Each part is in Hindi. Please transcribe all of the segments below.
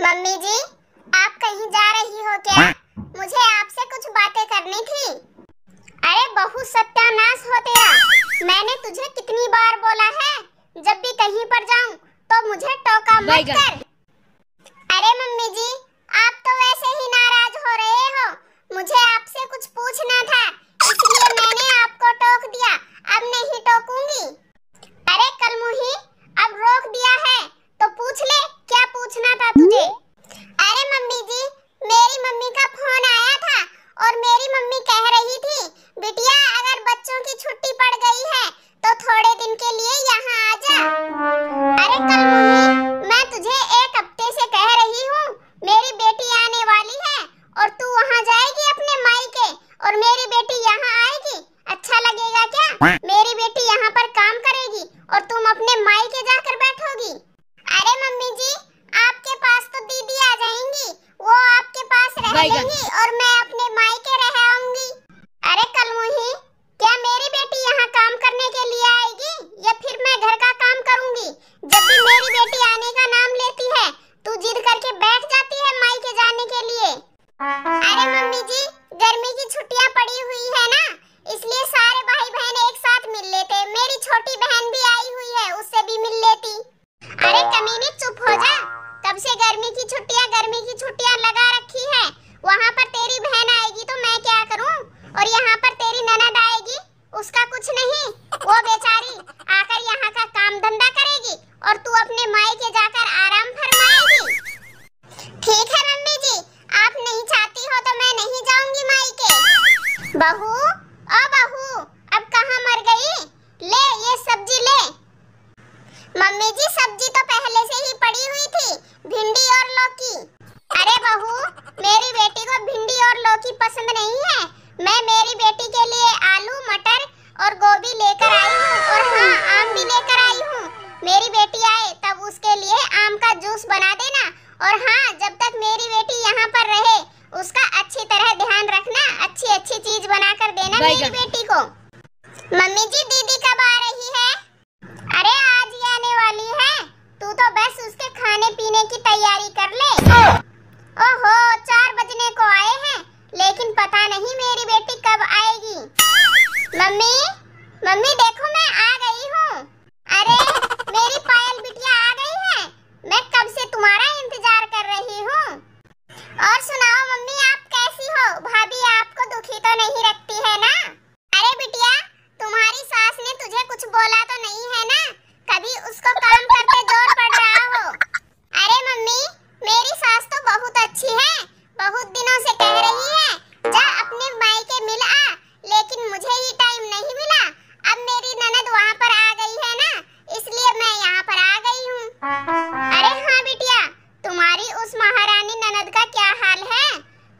मम्मी जी, आप कहीं जा रही हो क्या? मुझे आपसे कुछ बातें करनी थी। अरे बहू सत्यानाश हो तेरा। मैंने तुझे कितनी बार बोला है, जब भी कहीं पर जाऊं तो मुझे टोका मत कर। अरे मम्मी जी, आप तो वैसे ही नाराज हो रहे हो। मुझे आपसे कुछ पूछना था, इसलिए मैंने आपको टोक दिया। अब नहीं टोकूंगी। अरे कलमुही, अब रोक दिया है तो पूछ ले, क्या पूछना था तुझे? अरे मम्मी जी, मेरी मम्मी का फोन आया था और मेरी मम्मी कह रही थी, बिटिया अगर बच्चों की छुट्टी पड़ गई है तो थोड़े दिन के लिए यहाँ आ जा। अरे कलमुही, मैं तुझे एक हफ्ते से कह रही हूँ, मेरी बेटी आने वाली है और तू वहाँ जाएगी अपने मायके और मेरी बेटी यहाँ आएगी। अच्छा लगेगा क्या? मेरी बेटी यहाँ पर काम करेगी और तुम अपने मायके जाकर बैठोगी। अरे मम्मी जी, आपके पास तो दीदी आ जाएंगी, वो आपके पास रह लेंगी और मैं अपने मायके रह आऊंगी। अरे कलमुही, क्या मेरी बेटी यहाँ काम करने के लिए आएगी या फिर मैं घर का काम करूंगी? जब भी मेरी बेटी आने का नाम लेती है, तू जिद करके बैठ जाती है मायके जाने के लिए। अरे मम्मी जी, गर्मी की छुट्टियां पड़ी हुई है ना, इसलिए सारे भाई बहन एक साथ मिल लेते। मेरी छोटी बहन भी आई हुई है, उससे भी मिल लेती। अरे कमीने चुप हो जा। कब से गर्मी की छुट्टियां लगा रखी है। वहाँ पर तेरी बहन आएगी तो मैं क्या करूँ, और यहाँ पर तेरी ननद आएगी, उसका कुछ नहीं। वो बेचारी आकर यहाँ का काम धंधा करेगी और तू अपने मायके जाकर आराम फरमाएगी। ठीक है मम्मी जी, आप नहीं चाहती हो तो मैं नहीं जाऊंगी मायके। बहू, ओ बहू, अब कहाँ मर गई? ले ये सब्जी ले। मम्मी जी, सब्जी तो पहले से ही पड़ी हुई थी, भिंडी और लौकी। अरे बहू, मेरी बेटी को भिंडी और लौकी पसंद नहीं है। मैं मेरी बेटी के लिए आलू, मटर और गोभी लेकर आई हूँ और हाँ, आम भी लेकर आई हूँ। मेरी बेटी आए तब उसके लिए आम का जूस बना देना, और हाँ, जब तक मेरी बेटी यहाँ पर रहे उसका अच्छी तरह ध्यान रखना, अच्छी अच्छी चीज बना कर देना मेरी बेटी को। मम्मी जी, दीदी कब आ रही है? अरे आज ही आने वाली है, तू तो बस उसके खाने पीने की तैयारी कर ले। ओहो, 4 बजने को आए हैं, लेकिन पता नहीं मेरी बेटी कब आएगी। मम्मी, मम्मी देखो मैं आ गई हूँ। अरे मेरी पायल बिटिया आ गई है, मैं कब से तुम्हारा इंतजार कर रही हूँ। और सुनाओ मम्मी, आप कैसी हो? भाभी आपको दुखी तो नहीं रखती है ना? अरे बिटिया, तुम्हारी सास ने तुझे कुछ बोला तो नहीं है ना? कभी उसको काम करते जोर पड़ रहा हो? अरे मम्मी, मेरी सास तो बहुत अच्छी है, बहुत दिनों से कह रही है जा अपने मायके मिल आ, लेकिन मुझे ही टाइम नहीं मिला। अब मेरी ननद वहाँ पर आ गई है ना, इसलिए मैं यहाँ पर आ गई हूँ। अरे हाँ बिटिया, तुम्हारी उस महारानी ननद का क्या हाल है?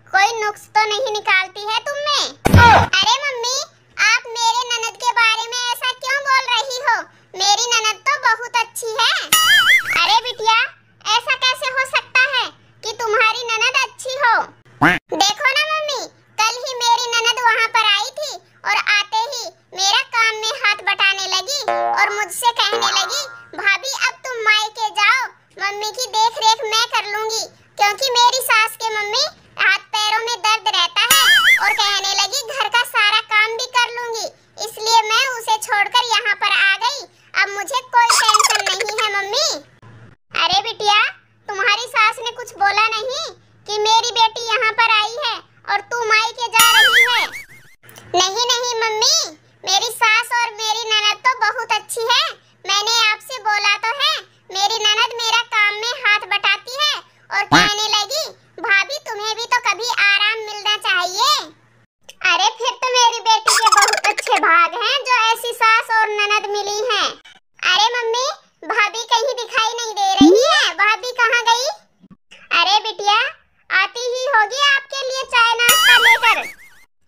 कोई नुक्स तो नहीं निकालती है तुम में? अरे मम्मी, आप मेरे ननद के बारे में ऐसा क्यों बोल रही हो? मेरी ननद तो बहुत अच्छी है। अरे बिटिया, ऐसा कैसे हो सकता है कि तुम्हारी ननद अच्छी हो? देखो ना मम्मी, कल ही मेरी ननद वहाँ पर आई थी और आते ही मेरा काम में हाथ बटाने लगी और मुझसे कहने लगी, भाभी अब तुम मायके जाओ, मम्मी की देख रेख मैं कर लूंगी, क्योंकि मेरी सास के मम्मी हाथ पैरों में दर्द रहता है, और कहने लगी घर का सारा काम भी कर लूंगी, इसलिए मैं उसे छोड़कर यहाँ पर आ गई। अब मुझे कोई टेंशन नहीं है मम्मी। अरे बिटिया, तुम्हारी सास ने कुछ बोला नहीं कि मेरी बेटी यहाँ पर आई है और तू मायके जा रही है? नहीं नहीं मम्मी, मेरी सास और मेरी ननद तो बहुत अच्छी है। मैंने आपसे बोला तो है, मेरी ननद मेरा काम में हाथ बटाती है और कहने लगी, भाभी तुम्हें भी तो कभी आराम मिलना चाहिए। अरे फिर तो मेरी बेटी के बहुत अच्छे भाग हैं जो ऐसी सास और ननद मिली हैं। अरे मम्मी, भाभी कहीं दिखाई नहीं दे रही है, भाभी कहाँ गई? अरे बिटिया, आती ही होगी आपके लिए चाय नाश्ता लेकर।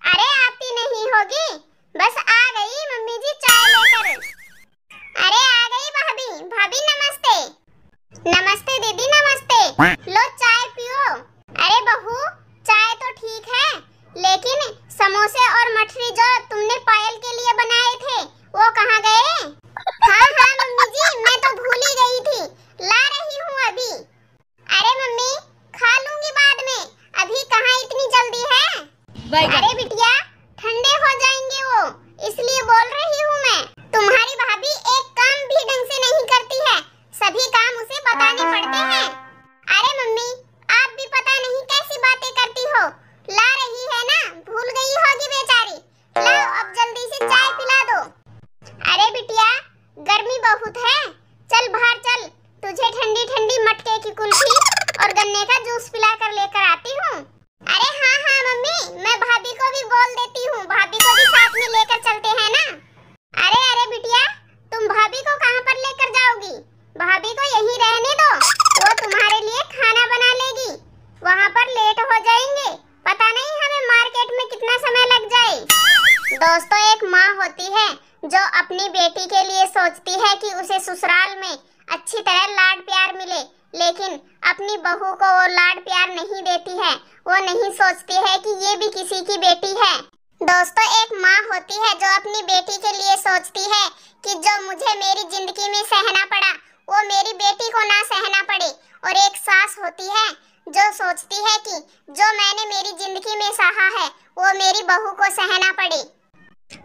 अरे आती नहीं होगी, बस आ गई मम्मी जी चाय लेकर। अरे आ गई भाभी। भाभी नमस्ते। नमस्ते दीदी, नमस्ते। लो चाय पियो। अरे बहू, चाय तो ठीक है, लेकिन समोसे और मठरी जो तुमने पायल के लिए बनाए थे, वो कहाँ गए? हाँ हाँ मम्मी जी, मैं तो भूल ही गई थी, ला रही हूँ अभी। अरे मम्मी, अरे बिटिया, ठंडे हो जाएंगे वो, इसलिए बोल रही हूँ मैं। तुम्हारी भाभी एक काम भी ढंग से नहीं करती है, सभी काम उसे बताने पड़ते हैं। अरे मम्मी, आप भी पता नहीं कैसी बातें करती हो। ला रही है ना, भूल गई होगी बेचारी। लाओ अब जल्दी से चाय पिला दो। अरे बिटिया, गर्मी बहुत है, चल बाहर चल, तुझे ठंडी ठंडी मटके की कुल्फी और गन्ने का जूस पिला कर लेकर आती हूँ। अरे हाँ हाँ मम्मी, मैं भाभी को भी बोल देती हूँ, भाभी को भी साथ में लेकर चलते हैं ना। अरे अरे बिटिया, तुम भाभी को कहाँ पर लेकर जाओगी? भाभी को यहीं रहने दो, वो तुम्हारे लिए खाना बना लेगी। वहाँ पर लेट हो जाएंगे, पता नहीं हमें मार्केट में कितना समय लग जाए। दोस्तों, एक माँ होती है जो अपनी बेटी के लिए सोचती है कि उसे ससुराल में अच्छी तरह लाड प्यार मिले, लेकिन अपनी बहू को वो लाड प्यार नहीं देती है। वो नहीं सोचती है कि ये भी किसी की बेटी है। दोस्तों, एक माँ होती है जो अपनी बेटी के लिए सोचती है कि जो मुझे मेरी जिंदगी में सहना पड़ा, वो मेरी बेटी को ना सहना पड़े। और एक सास होती है जो सोचती है कि जो मैंने मेरी जिंदगी में सहा है, वो मेरी बहू को सहना पड़े।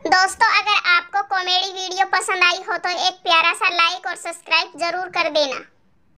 दोस्तों, अगर आपको कॉमेडी वीडियो पसंद आई हो तो एक प्यारा सा लाइक और सब्सक्राइब जरूर कर देना।